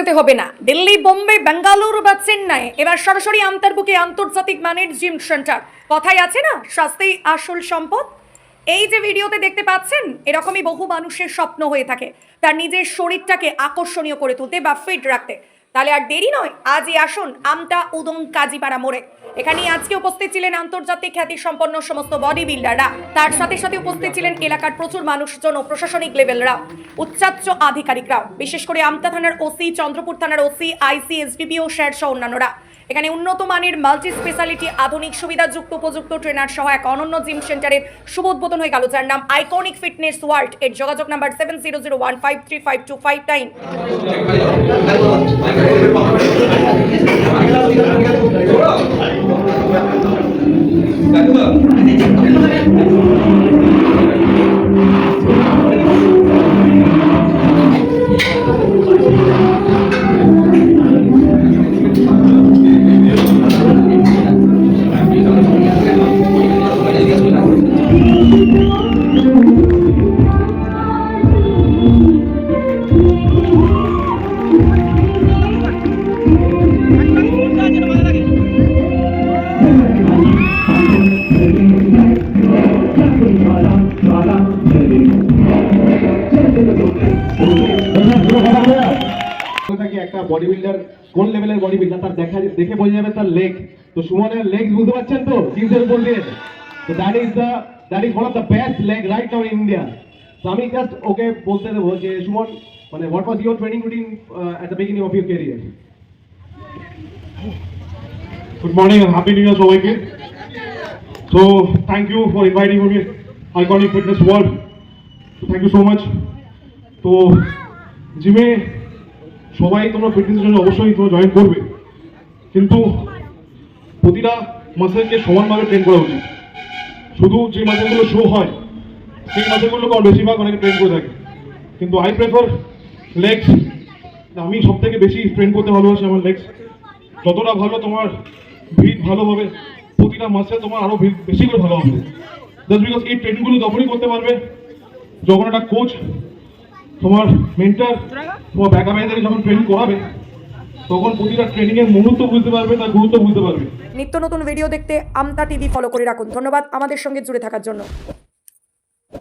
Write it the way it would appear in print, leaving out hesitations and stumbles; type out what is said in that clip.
যেতে হবে না। দিল্লি, বোম্বে, বেঙ্গালুরু বা চেন্নাই, এবার সরাসরি আমতার বুকে আন্তর্জাতিক মানের জিম সেন্টার। কথাই আছে না, স্বাস্থ্যই আসল সম্পদ। এই যে ভিডিওতে দেখতে পাচ্ছেন, এরকমই বহু মানুষের স্বপ্ন হয়ে থাকে তার নিজের শরীরটাকে আকর্ষণীয় করে তুলতে বা ফিট রাখতে। তাহলে আর দেরি নয়, আজই আসুন আমতা উদং কাজীপাড়া মোড়ে। এখানে আজকে উপস্থিত ছিলেন আন্তর্জাতিক খ্যাতি সম্পন্ন সমস্ত বডি বিল্ডাররা, তার সাথে সাথে উপস্থিত ছিলেন এলাকার প্রচুর মানুষজন ও প্রশাসনিক লেভেলরা, উচ্চাচ্চ আধিকারিকরাও, বিশেষ করে আমতা থানার ওসি, চন্দ্রপুর থানার ওসি, আইসি, এসডিপিও, স্যার সহ অন্যান্যরা। এখানে উন্নত মানের মাল্টি স্পেশালিটি আধুনিক সুবিধাযুক্ত উপযুক্ত ট্রেনার সহ এক অনন্য জিম সেন্টারের শুভ উদ্বোধন হয়ে গেল, যার নাম আইকনিক ফিটনেস ওয়ার্ল্ড। এর যোগাযোগ নাম্বার 7001535259। একটা বডি বিল্ডার কোন লেভেলের বডি বিল্ডার তার দেখে বোঝা যাবে তার লেগ। তো সুমনের লেগ বুঝতে পারছেন তো জিন্সের উপর দিয়ে। তো that is one of the best leg right now in India. তো আমি জাস্ট ওকে বলতে দেবো যে সুমন, মানে what was your training routine at the beginning of your career? Good morning and happy new year সবাইকে। So thank you for inviting me Iconic Fitness World. So thank you so much. তো জিমে সবাই তোমরা ফিটনেসের জন্য অবশ্যই তোমরা join করবে, কিন্তু প্রতিটা মাসেলকে সমানভাবে ট্রেন করা উচিত। শুধু যে মাসেলগুলো শো হয় সেই মাসেলগুলোকে বেশিরভাগ অনেকে ট্রেন করে থাকে, কিন্তু আই প্রেফার লেগস। আমি সব থেকে বেশি ট্রেন করতে ভালোবাসি আমার লেগস। যতটা ভালো তোমার ভিড় ভালো হবে, প্রতিটা মাসেল তোমার আরো বেশি করে ভালো হবে। জাস্ট বিকজ এই ট্রেনিংগুলো তখনই করতে পারবে যখন একটা কোচ, তোমার মেন্টর, তোমার ব্যাকআপে যখন ট্রেনিং করাবে, তখন প্রতিটা ট্রেনিং এর মুহূর্ত বুঝতে পারবে, তার গুরুত্ব বুঝতে পারবে। নিত্য নতুন ভিডিও দেখতে আমতা টিভি ফলো করে রাখুন। ধন্যবাদ আমাদের সঙ্গে জুড়ে থাকার জন্য।